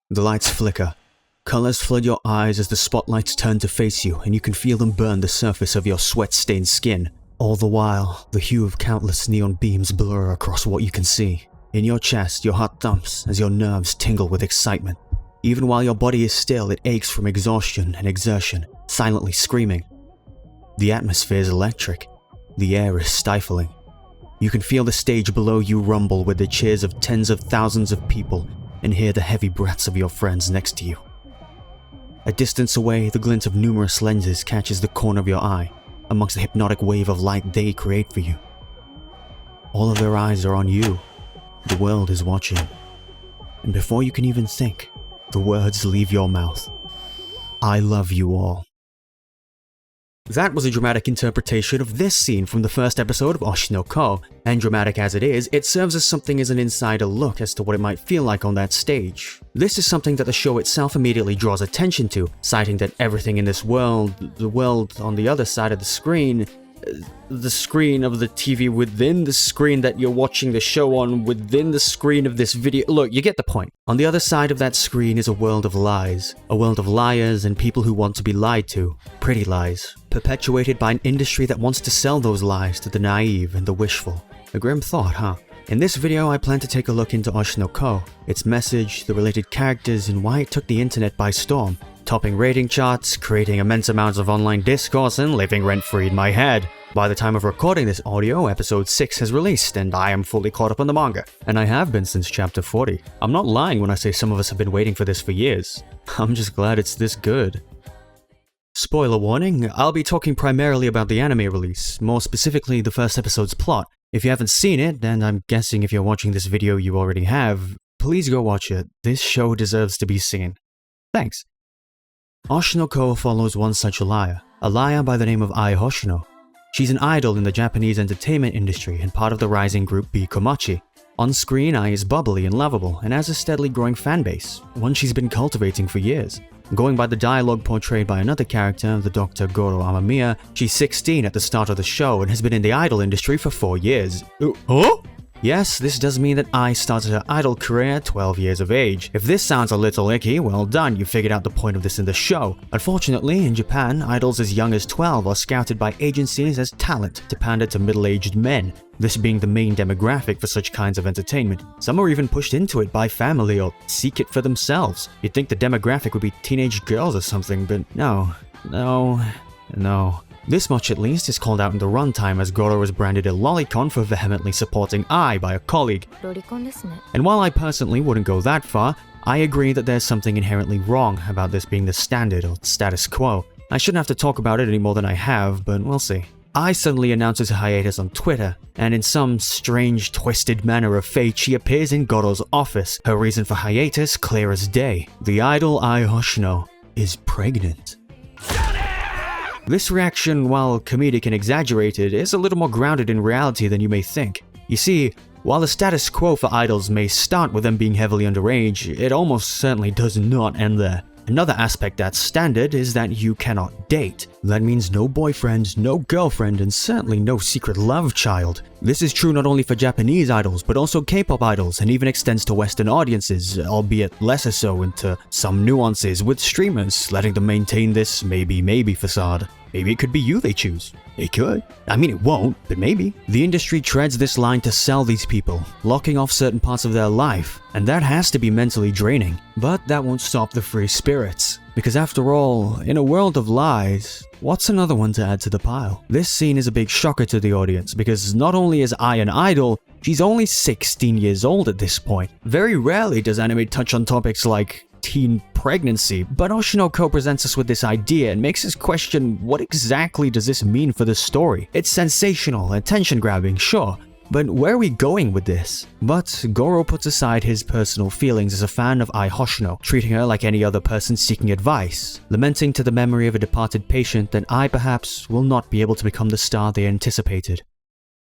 The lights flicker. Colors flood your eyes as the spotlights turn to face you, and you can feel them burn the surface of your sweat-stained skin. All the while, the hue of countless neon beams blur across what you can see. In your chest, your heart thumps as your nerves tingle with excitement. Even while your body is still, it aches from exhaustion and exertion, silently screaming. The atmosphere is electric. The air is stifling. You can feel the stage below you rumble with the cheers of tens of thousands of people and hear the heavy breaths of your friends next to you. A distance away, the glint of numerous lenses catches the corner of your eye, amongst the hypnotic wave of light they create for you. All of their eyes are on you. The world is watching. And before you can even think, the words leave your mouth. I love you all. That was a dramatic interpretation of this scene from the first episode of Oshi no Ko, and dramatic as it is, it serves as something as an insider look as to what it might feel like on that stage. This is something that the show itself immediately draws attention to, citing that everything in this world, the world on the other side of the screen of the TV within the screen that you're watching the show on, within the screen of this video. Look, you get the point. On the other side of that screen is a world of lies. A world of liars and people who want to be lied to. Pretty lies. Perpetuated by an industry that wants to sell those lies to the naive and the wishful. A grim thought, huh? In this video, I plan to take a look into Oshi no Ko, its message, the related characters, and why it took the internet by storm. Topping rating charts, creating immense amounts of online discourse, and living rent-free in my head. By the time of recording this audio, episode 6 has released, and I am fully caught up on the manga. And I have been since chapter 40. I'm not lying when I say some of us have been waiting for this for years. I'm just glad it's this good. Spoiler warning, I'll be talking primarily about the anime release, more specifically the first episode's plot. If you haven't seen it, and I'm guessing if you're watching this video you already have, please go watch it. This show deserves to be seen. Thanks. Oshi no Ko follows one such liar by the name of Ai Hoshino. She's an idol in the Japanese entertainment industry and part of the rising group B Komachi. On screen, Ai is bubbly and lovable and has a steadily growing fanbase, one she's been cultivating for years. Going by the dialogue portrayed by another character, the Dr. Gorou Amamiya, she's 16 at the start of the show and has been in the idol industry for 4 years. Huh? Yes, this does mean that Ai started her idol career at 12 years of age. If this sounds a little icky, well done, you figured out the point of this in the show. Unfortunately, in Japan, idols as young as 12 are scouted by agencies as talent to pander to middle-aged men, this being the main demographic for such kinds of entertainment. Some are even pushed into it by family or seek it for themselves. You'd think the demographic would be teenage girls or something, but no. This much at least is called out in the runtime as Gorou was branded a lolicon for vehemently supporting Ai by a colleague. And while I personally wouldn't go that far, I agree that there's something inherently wrong about this being the standard or status quo. I shouldn't have to talk about it any more than I have, but we'll see. Ai suddenly announces her hiatus on Twitter, and in some strange, twisted manner of fate, she appears in Gorou's office. Her reason for hiatus clear as day. The idol Ai Hoshino is pregnant. This reaction, while comedic and exaggerated, is a little more grounded in reality than you may think. You see, while the status quo for idols may start with them being heavily underage, it almost certainly does not end there. Another aspect that's standard is that you cannot date. That means no boyfriend, no girlfriend, and certainly no secret love child. This is true not only for Japanese idols, but also K-pop idols, and even extends to Western audiences, albeit lesser so into some nuances with streamers, letting them maintain this maybe facade. Maybe it could be you they choose. It could. I mean, it won't, but maybe. The industry treads this line to sell these people, locking off certain parts of their life, and that has to be mentally draining. But that won't stop the free spirits. Because after all, in a world of lies, what's another one to add to the pile? This scene is a big shocker to the audience, because not only is Ai an idol, she's only 16 years old at this point. Very rarely does anime touch on topics like teen pregnancy, but Oshi no Ko presents us with this idea and makes us question what exactly does this mean for the story. It's sensational, attention-grabbing, sure, but where are we going with this? But Gorou puts aside his personal feelings as a fan of Ai Hoshino, treating her like any other person seeking advice, lamenting to the memory of a departed patient that Ai perhaps will not be able to become the star they anticipated.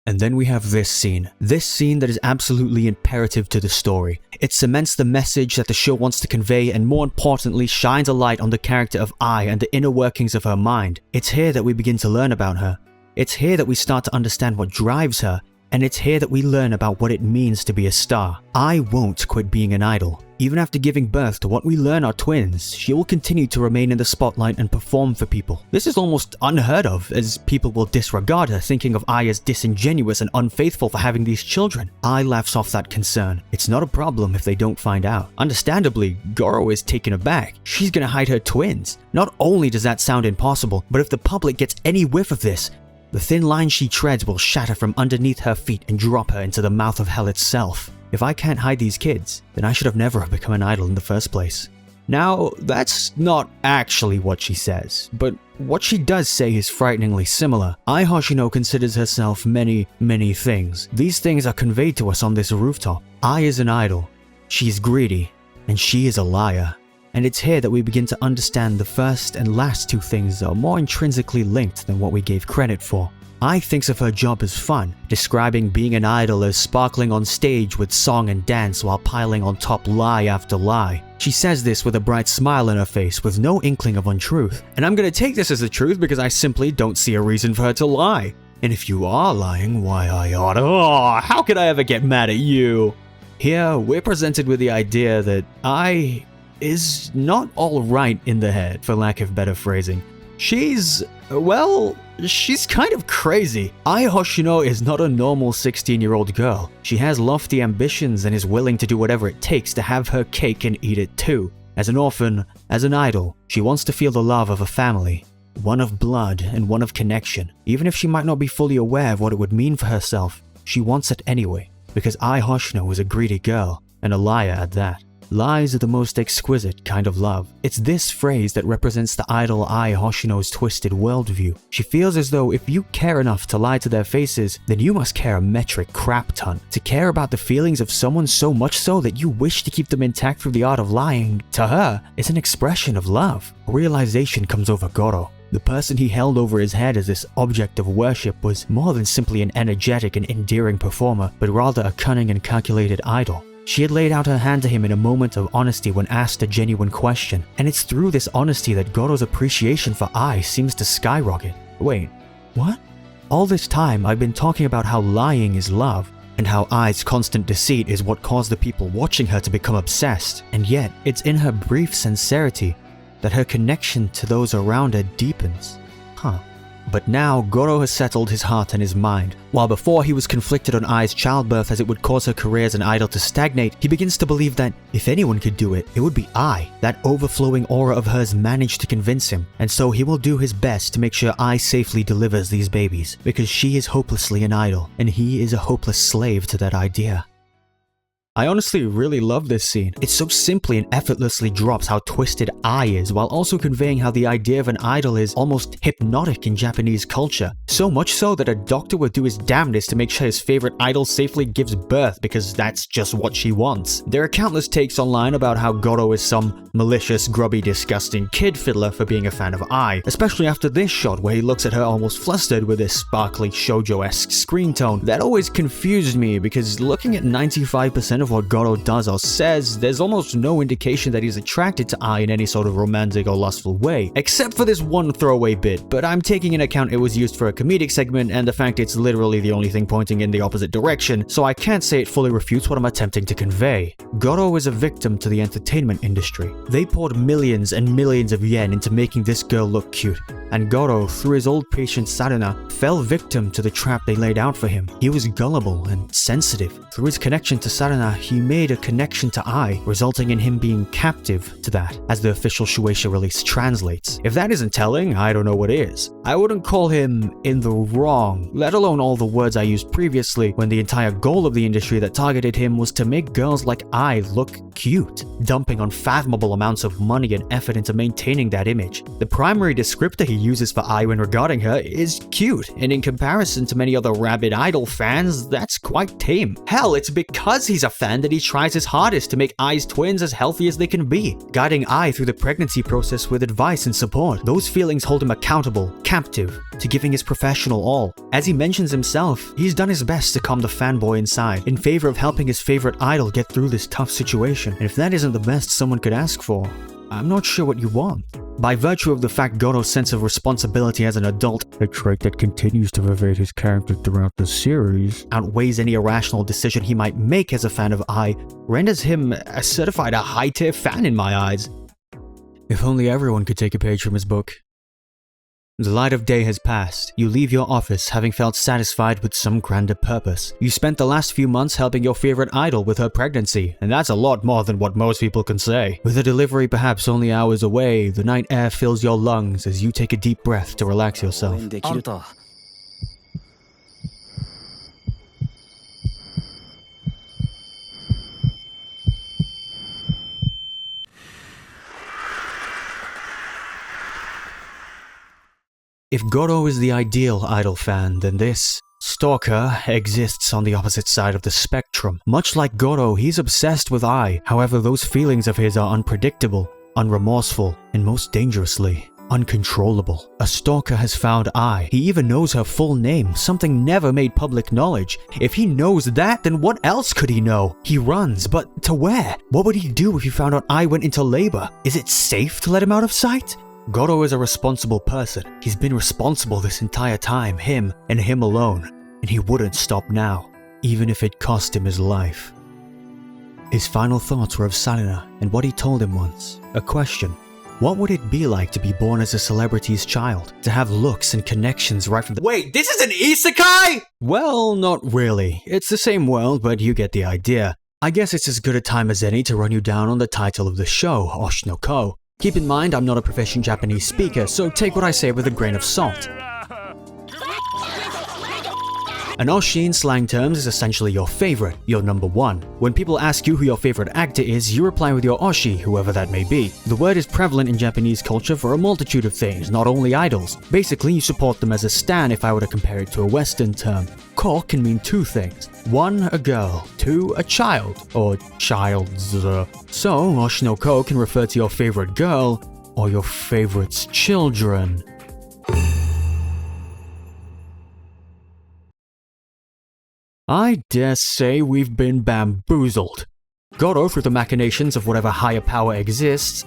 And then we have this scene that is absolutely imperative to the story. It cements the message that the show wants to convey and more importantly shines a light on the character of Ai and the inner workings of her mind. It's here that we begin to learn about her. It's here that we start to understand what drives her, and it's here that we learn about what it means to be a star. Ai won't quit being an idol. Even after giving birth to what we learn are twins, she will continue to remain in the spotlight and perform for people. This is almost unheard of, as people will disregard her, thinking of Ai as disingenuous and unfaithful for having these children. Ai laughs off that concern. It's not a problem if they don't find out. Understandably, Gorou is taken aback. She's gonna hide her twins. Not only does that sound impossible, but if the public gets any whiff of this, the thin line she treads will shatter from underneath her feet and drop her into the mouth of hell itself. If I can't hide these kids, then I should have never have become an idol in the first place. Now, that's not actually what she says, but what she does say is frighteningly similar. Ai Hoshino considers herself many, many things. These things are conveyed to us on this rooftop. Ai is an idol, she's greedy, and she is a liar. And it's here that we begin to understand the first and last two things are more intrinsically linked than what we gave credit for. Ai thinks of her job as fun, describing being an idol as sparkling on stage with song and dance while piling on top lie after lie. She says this with a bright smile on her face with no inkling of untruth. And I'm gonna take this as the truth because I simply don't see a reason for her to lie. And if you are lying, why I oughta— oh, how could I ever get mad at you? Here, we're presented with the idea that Ai is not all right in the head, for lack of better phrasing. She's kind of crazy. Ai Hoshino is not a normal 16-year-old girl. She has lofty ambitions and is willing to do whatever it takes to have her cake and eat it too. As an orphan, as an idol, she wants to feel the love of a family. One of blood and one of connection. Even if she might not be fully aware of what it would mean for herself, she wants it anyway. Because Ai Hoshino is a greedy girl, and a liar at that. Lies are the most exquisite kind of love. It's this phrase that represents the idol Ai Hoshino's twisted worldview. She feels as though if you care enough to lie to their faces, then you must care a metric crap ton. To care about the feelings of someone so much so that you wish to keep them intact through the art of lying, to her, is an expression of love. A realization comes over Gorou. The person he held over his head as this object of worship was more than simply an energetic and endearing performer, but rather a cunning and calculated idol. She had laid out her hand to him in a moment of honesty when asked a genuine question, and it's through this honesty that Gorou's appreciation for Ai seems to skyrocket. Wait, what? All this time I've been talking about how lying is love, and how Ai's constant deceit is what caused the people watching her to become obsessed, and yet it's in her brief sincerity that her connection to those around her deepens. But now, Gorou has settled his heart and his mind. While before he was conflicted on Ai's childbirth as it would cause her career as an idol to stagnate, he begins to believe that if anyone could do it, it would be Ai. That overflowing aura of hers managed to convince him, and so he will do his best to make sure Ai safely delivers these babies, because she is hopelessly an idol, and he is a hopeless slave to that idea. I honestly really love this scene. It so simply and effortlessly drops how twisted Ai is, while also conveying how the idea of an idol is almost hypnotic in Japanese culture. So much so that a doctor would do his damnedest to make sure his favorite idol safely gives birth because that's just what she wants. There are countless takes online about how Gorou is some malicious, grubby, disgusting kid fiddler for being a fan of Ai, especially after this shot where he looks at her almost flustered with this sparkly shoujo-esque screen tone. That always confused me because looking at 95% of what Gorou does or says, there's almost no indication that he's attracted to Ai in any sort of romantic or lustful way, except for this one throwaway bit, but I'm taking into account it was used for a comedic segment and the fact it's literally the only thing pointing in the opposite direction, so I can't say it fully refutes what I'm attempting to convey. Gorou is a victim to the entertainment industry. They poured millions and millions of yen into making this girl look cute, and Gorou, through his old patient Saruna, fell victim to the trap they laid out for him. He was gullible and sensitive. Through his connection to Saruna, he made a connection to Ai, resulting in him being captive to that, as the official Shueisha release translates. If that isn't telling, I don't know what is. I wouldn't call him in the wrong, let alone all the words I used previously when the entire goal of the industry that targeted him was to make girls like Ai look cute, dumping unfathomable amounts of money and effort into maintaining that image. The primary descriptor he uses for Ai when regarding her is cute, and in comparison to many other rabid idol fans, that's quite tame. Hell, it's because he's a fan that he tries his hardest to make Ai's twins as healthy as they can be, guiding Ai through the pregnancy process with advice and support. Those feelings hold him accountable, captive, to giving his professional all. As he mentions himself, he's done his best to calm the fanboy inside, in favor of helping his favorite idol get through this tough situation. And if that isn't the best someone could ask for, I'm not sure what you want. By virtue of the fact Gorou's sense of responsibility as an adult, a trait that continues to pervade his character throughout the series, outweighs any irrational decision he might make as a fan of Ai, renders him a certified high-tier fan in my eyes. If only everyone could take a page from his book. The light of day has passed. You leave your office having felt satisfied with some grander purpose. You spent the last few months helping your favorite idol with her pregnancy, and that's a lot more than what most people can say. With the delivery perhaps only hours away, the night air fills your lungs as you take a deep breath to relax yourself. If Gorou is the ideal idol fan, then this stalker exists on the opposite side of the spectrum. Much like Gorou, he's obsessed with Ai. However, those feelings of his are unpredictable, unremorseful, and most dangerously, uncontrollable. A stalker has found Ai. He even knows her full name, something never made public knowledge. If he knows that, then what else could he know? He runs, but to where? What would he do if he found out Ai went into labor? Is it safe to let him out of sight? Gorou is a responsible person. He's been responsible this entire time, him and him alone, and he wouldn't stop now, even if it cost him his life. His final thoughts were of Salina and what he told him once, a question. What would it be like to be born as a celebrity's child? To have looks and connections right from the— Wait, this is an isekai?! Well, not really. It's the same world, but you get the idea. I guess it's as good a time as any to run you down on the title of the show, Hoshino. Keep in mind, I'm not a proficient Japanese speaker, so take what I say with a grain of salt. An Oshi in slang terms is essentially your favorite, your number one. When people ask you who your favorite actor is, you reply with your Oshi, whoever that may be. The word is prevalent in Japanese culture for a multitude of things, not only idols. Basically, you support them as a stan if I were to compare it to a Western term. Ko can mean two things. One, a girl. Two, a child. Or childs. So, Hoshino can refer to your favorite girl, or your favorite's children. I dare say we've been bamboozled. Gorou, through the machinations of whatever higher power exists,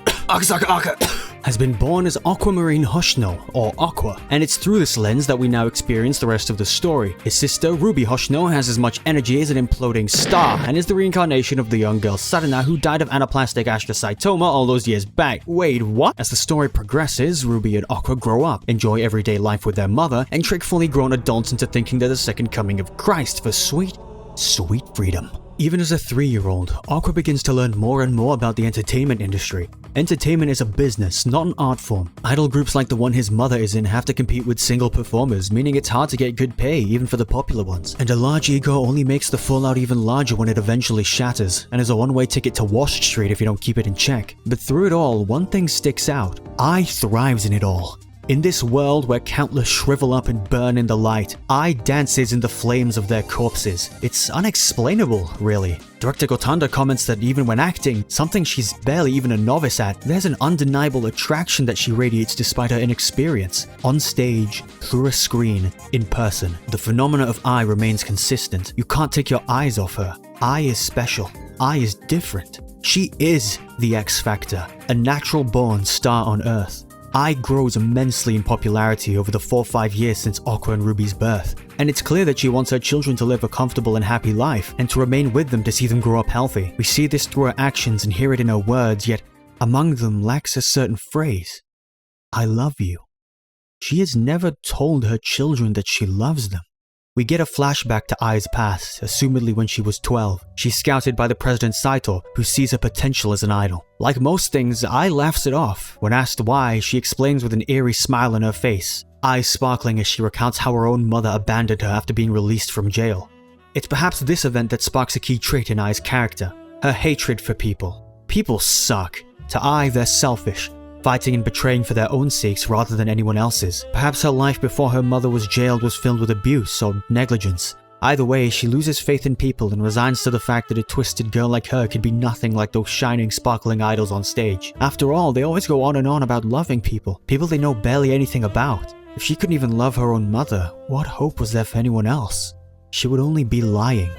has been born as Aquamarine Hoshino, or Aqua, and it's through this lens that we now experience the rest of the story. His sister, Ruby Hoshino, has as much energy as an imploding star, and is the reincarnation of the young girl Sarina who died of anaplastic astrocytoma all those years back. Wait, what? As the story progresses, Ruby and Aqua grow up, enjoy everyday life with their mother, and trick fully grown adults into thinking they're the second coming of Christ for sweet, sweet freedom. Even as a 3-year-old, Aqua begins to learn more and more about the entertainment industry. Entertainment is a business, not an art form. Idol groups like the one his mother is in have to compete with single performers, meaning it's hard to get good pay, even for the popular ones. And a large ego only makes the fallout even larger when it eventually shatters, and is a one-way ticket to Wash Street if you don't keep it in check. But through it all, one thing sticks out. Ai thrives in it all. In this world where countless shrivel up and burn in the light, Ai dances in the flames of their corpses. It's unexplainable, really. Director Gotanda comments that even when acting, something she's barely even a novice at, there's an undeniable attraction that she radiates despite her inexperience. On stage, through a screen, in person, the phenomena of Ai remains consistent. You can't take your eyes off her. Ai is special. Ai is different. She is the X Factor, a natural-born star on Earth. Ai grows immensely in popularity over the 4-5 years since Aqua and Ruby's birth, and it's clear that she wants her children to live a comfortable and happy life, and to remain with them to see them grow up healthy. We see this through her actions and hear it in her words, yet among them lacks a certain phrase. I love you. She has never told her children that she loves them. We get a flashback to Ai's past, assumedly when she was 12. She's scouted by the President Saito, who sees her potential as an idol. Like most things, Ai laughs it off. When asked why, she explains with an eerie smile on her face, eyes sparkling as she recounts how her own mother abandoned her after being released from jail. It's perhaps this event that sparks a key trait in Ai's character, her hatred for people. People suck. To Ai, they're selfish, fighting and betraying for their own sakes rather than anyone else's. Perhaps her life before her mother was jailed was filled with abuse or negligence. Either way, she loses faith in people and resigns to the fact that a twisted girl like her could be nothing like those shining, sparkling idols on stage. After all, they always go on and on about loving people they know barely anything about. If she couldn't even love her own mother, what hope was there for anyone else? She would only be lying.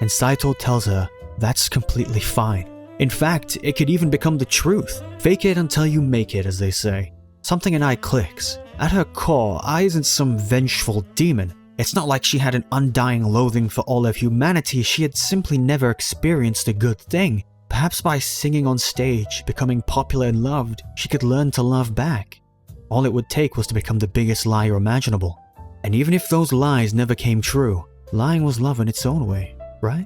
And Saito tells her that's completely fine. In fact, it could even become the truth. Fake it until you make it, as they say. Something in Ai clicks. At her core, Ai isn't some vengeful demon. It's not like she had an undying loathing for all of humanity, she had simply never experienced a good thing. Perhaps by singing on stage, becoming popular and loved, she could learn to love back. All it would take was to become the biggest liar imaginable. And even if those lies never came true, lying was love in its own way, right?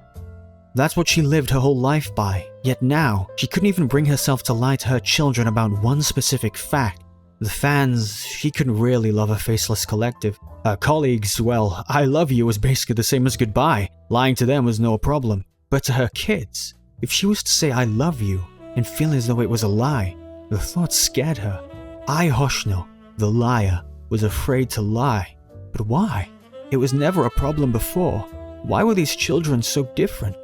That's what she lived her whole life by, yet now, she couldn't even bring herself to lie to her children about one specific fact. The fans, she couldn't really love a faceless collective. Her colleagues, well, I love you was basically the same as goodbye. Lying to them was no problem. But to her kids, if she was to say I love you and feel as though it was a lie, the thought scared her. I, Hoshino, the liar, was afraid to lie. But why? It was never a problem before. Why were these children so different?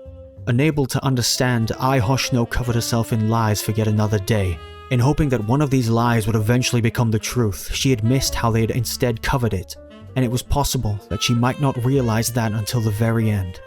Unable to understand, I, Hoshino, covered herself in lies for yet another day. In hoping that one of these lies would eventually become the truth, she had missed how they had instead covered it. And it was possible that she might not realize that until the very end.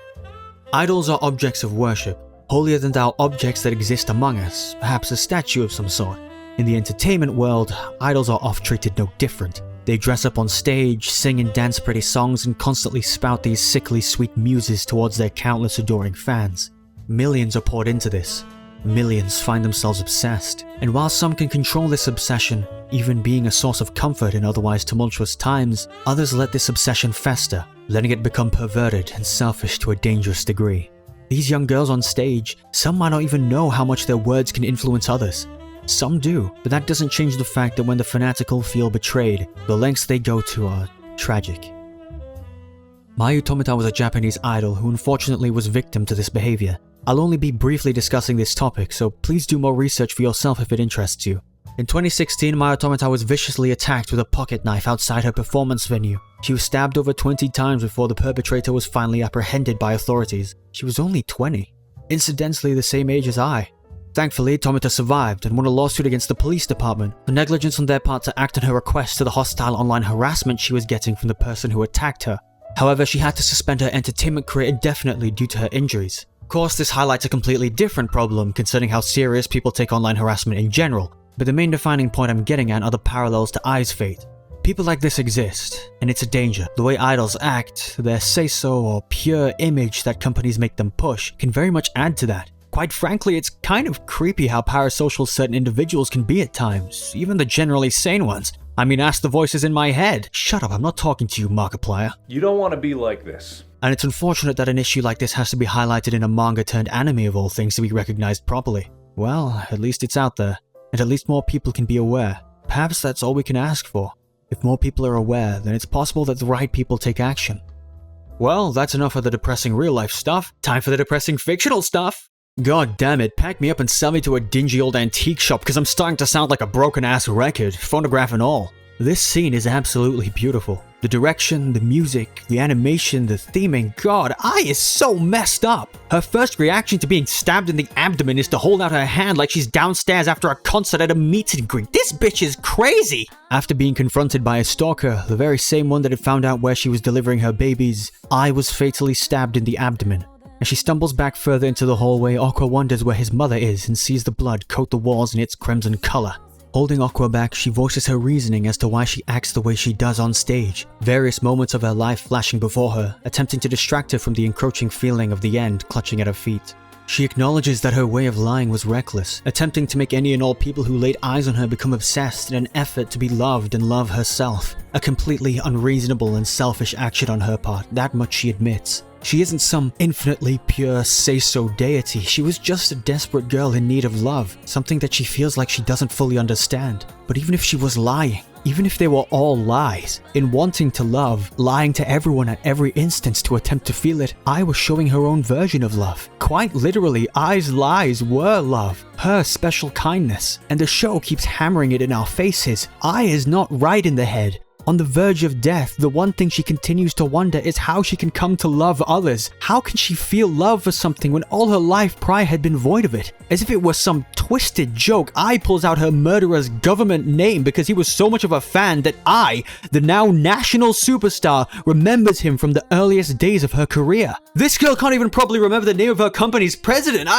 Idols are objects of worship, holier than thou objects that exist among us, perhaps a statue of some sort. In the entertainment world, idols are oft treated no different. They dress up on stage, sing and dance pretty songs, and constantly spout these sickly sweet muses towards their countless adoring fans. Millions are poured into this. Millions find themselves obsessed. And while some can control this obsession, even being a source of comfort in otherwise tumultuous times, others let this obsession fester, letting it become perverted and selfish to a dangerous degree. These young girls on stage, some might not even know how much their words can influence others. Some do, but that doesn't change the fact that when the fanatical feel betrayed, the lengths they go to are tragic. Mayu Tomita was a Japanese idol who unfortunately was victim to this behavior. I'll only be briefly discussing this topic, so please do more research for yourself if it interests you. In 2016, Mayu Tomita was viciously attacked with a pocket knife outside her performance venue. She was stabbed over 20 times before the perpetrator was finally apprehended by authorities. She was only 20. Incidentally the same age as I. Thankfully, Tomita survived and won a lawsuit against the police department for negligence on their part to act on her request to the hostile online harassment she was getting from the person who attacked her. However, she had to suspend her entertainment career indefinitely due to her injuries. Of course, this highlights a completely different problem considering how serious people take online harassment in general, but the main defining point I'm getting at are the parallels to Ai's fate. People like this exist, and it's a danger. The way idols act, their say-so or pure image that companies make them push, can very much add to that. Quite frankly, it's kind of creepy how parasocial certain individuals can be at times, even the generally sane ones. I mean, ask the voices in my head. Shut up, I'm not talking to you, Markiplier. You don't want to be like this. And it's unfortunate that an issue like this has to be highlighted in a manga turned anime of all things to be recognized properly. Well, at least it's out there, and at least more people can be aware. Perhaps that's all we can ask for. If more people are aware, then it's possible that the right people take action. Well, that's enough of the depressing real-life stuff. Time for the depressing fictional stuff! God damn it, pack me up and sell me to a dingy old antique shop because I'm starting to sound like a broken-ass record, phonograph and all. This scene is absolutely beautiful. The direction, the music, the animation, the theming, God, Ai is so messed up. Her first reaction to being stabbed in the abdomen is to hold out her hand like she's downstairs after a concert at a meet and greet. This bitch is crazy! After being confronted by a stalker, the very same one that had found out where she was delivering her babies, Ai was fatally stabbed in the abdomen. As she stumbles back further into the hallway, Aqua wonders where his mother is and sees the blood coat the walls in its crimson color. Holding Aqua back, she voices her reasoning as to why she acts the way she does on stage, various moments of her life flashing before her, attempting to distract her from the encroaching feeling of the end clutching at her feet. She acknowledges that her way of lying was reckless, attempting to make any and all people who laid eyes on her become obsessed in an effort to be loved and love herself. A completely unreasonable and selfish action on her part, that much she admits. She isn't some infinitely pure say-so deity, she was just a desperate girl in need of love, something that she feels like she doesn't fully understand. But even if she was lying, even if they were all lies, in wanting to love, lying to everyone at every instance to attempt to feel it, Ai was showing her own version of love. Quite literally, Ai's lies were love, her special kindness, and the show keeps hammering it in our faces. Ai is not right in the head. On the verge of death, the one thing she continues to wonder is how she can come to love others. How can she feel love for something when all her life prior had been void of it? As if it was some twisted joke, Ai pulls out her murderer's government name because he was so much of a fan that Ai, the now national superstar, remembers him from the earliest days of her career. This girl can't even probably remember the name of her company's president.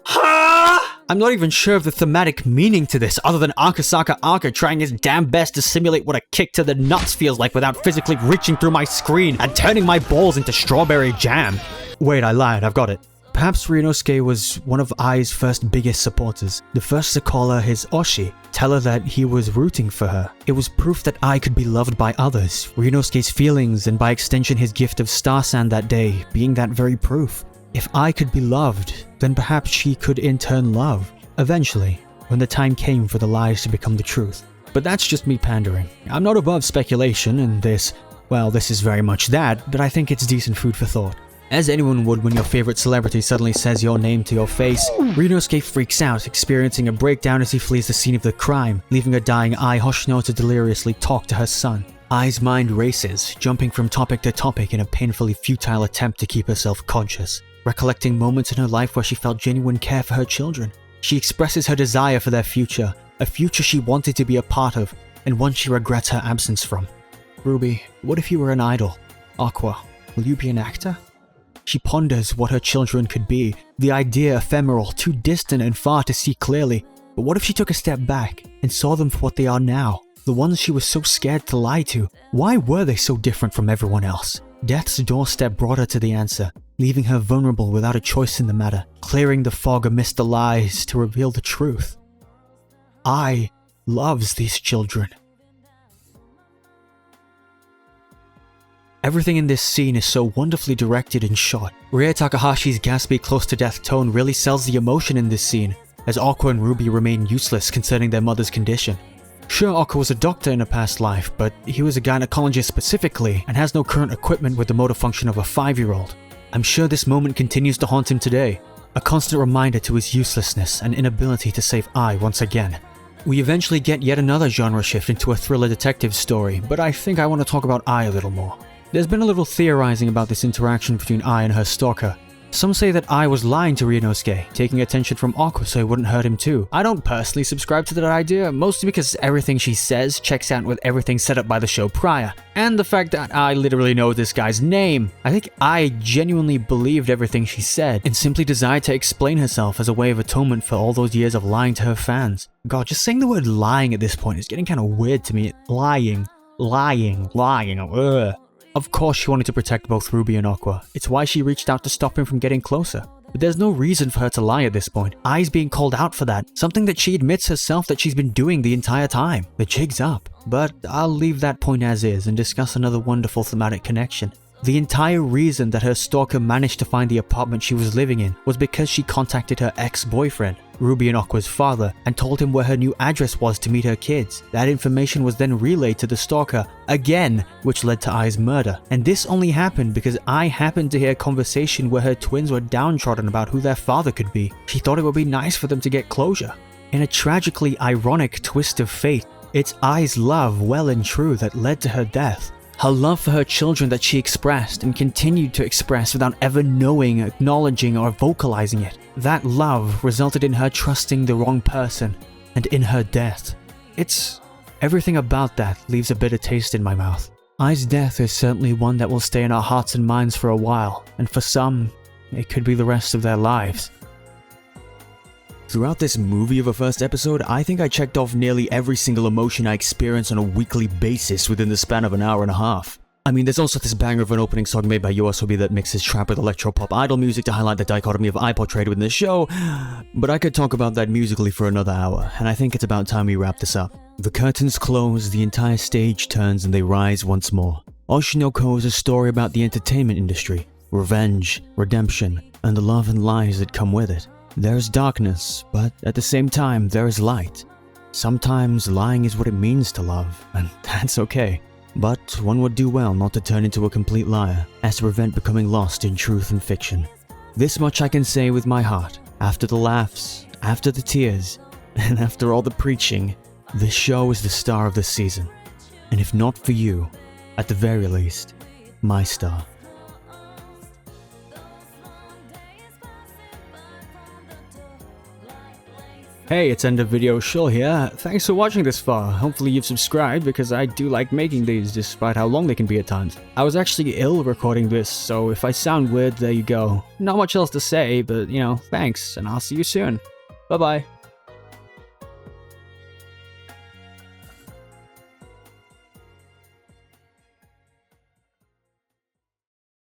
I'm not even sure of the thematic meaning to this, other than Akasaka Aka trying his damn best to simulate what a kick to the nuts feels like without physically reaching through my screen and turning my balls into strawberry jam. Wait, I lied, I've got it. Perhaps Ryunosuke was one of Ai's first biggest supporters, the first to call her his Oshi, tell her that he was rooting for her. It was proof that Ai could be loved by others, Ryunosuke's feelings and by extension his gift of Star Sand that day being that very proof. If Ai could be loved, then perhaps she could in turn love, eventually, when the time came for the lies to become the truth. But that's just me pandering. I'm not above speculation, and this is very much that, but I think it's decent food for thought. As anyone would when your favorite celebrity suddenly says your name to your face, Ryunosuke freaks out, experiencing a breakdown as he flees the scene of the crime, leaving a dying Ai Hoshino to deliriously talk to her son. Ai's mind races, jumping from topic to topic in a painfully futile attempt to keep herself conscious, recollecting moments in her life where she felt genuine care for her children. She expresses her desire for their future, a future she wanted to be a part of, and one she regrets her absence from. Ruby, what if you were an idol? Aqua, will you be an actor? She ponders what her children could be, the idea ephemeral, too distant and far to see clearly. But what if she took a step back and saw them for what they are now? The ones she was so scared to lie to. Why were they so different from everyone else? Death's doorstep brought her to the answer, leaving her vulnerable without a choice in the matter, clearing the fog amidst the lies to reveal the truth. Ai loves these children. Everything in this scene is so wonderfully directed and shot. Rie Takahashi's gaspy close-to-death tone really sells the emotion in this scene, as Aqua and Ruby remain useless concerning their mother's condition. Sure, Aqua was a doctor in a past life, but he was a gynecologist specifically and has no current equipment with the motor function of a 5-year-old. I'm sure this moment continues to haunt him today, a constant reminder to his uselessness and inability to save Ai once again. We eventually get yet another genre shift into a thriller detective story, but I think I want to talk about Ai a little more. There's been a little theorizing about this interaction between Ai and her stalker. Some say that Ai was lying to Ryunosuke, taking attention from Aqua so it wouldn't hurt him too. I don't personally subscribe to that idea, mostly because everything she says checks out with everything set up by the show prior, and the fact that Ai literally knows this guy's name. I think Ai genuinely believed everything she said, and simply desired to explain herself as a way of atonement for all those years of lying to her fans. God, just saying the word lying at this point is getting kind of weird to me. Lying. Ugh. Of course she wanted to protect both Ruby and Aqua. It's why she reached out to stop him from getting closer. But there's no reason for her to lie at this point. Ai's being called out for that, something that she admits herself that she's been doing the entire time. The jig's up. But I'll leave that point as is and discuss another wonderful thematic connection. The entire reason that her stalker managed to find the apartment she was living in was because she contacted her ex-boyfriend, Ruby and Aqua's father, and told him where her new address was to meet her kids. That information was then relayed to the stalker again, which led to Ai's murder. And this only happened because Ai happened to hear a conversation where her twins were downtrodden about who their father could be. She thought it would be nice for them to get closure. In a tragically ironic twist of fate, it's Ai's love, well and true, that led to her death. Her love for her children that she expressed and continued to express without ever knowing, acknowledging, or vocalizing it. That love resulted in her trusting the wrong person, and in her death. Everything about that leaves a bitter taste in my mouth. Ai's death is certainly one that will stay in our hearts and minds for a while, and for some, it could be the rest of their lives. Throughout this movie of a first episode, I think I checked off nearly every single emotion I experience on a weekly basis within the span of an hour and a half. I mean, there's also this banger of an opening song made by YOASOBI that mixes trap with electro-pop idol music to highlight the dichotomy of Ai portrayed within the show, but I could talk about that musically for another hour, and I think it's about time we wrap this up. The curtains close, the entire stage turns, and they rise once more. Hoshino is a story about the entertainment industry, revenge, redemption, and the love and lies that come with it. There's darkness, but at the same time, there is light. Sometimes lying is what it means to love, and that's okay. But one would do well not to turn into a complete liar, as to prevent becoming lost in truth and fiction. This much I can say with my heart. After the laughs, after the tears, and after all the preaching, this show is the star of this season. And if not for you, at the very least, my star. Hey, it's end of video Shul here. Thanks for watching this far. Hopefully you've subscribed because I do like making these despite how long they can be at times. I was actually ill recording this, so if I sound weird, there you go. Not much else to say, but you know, thanks, and I'll see you soon. Bye bye.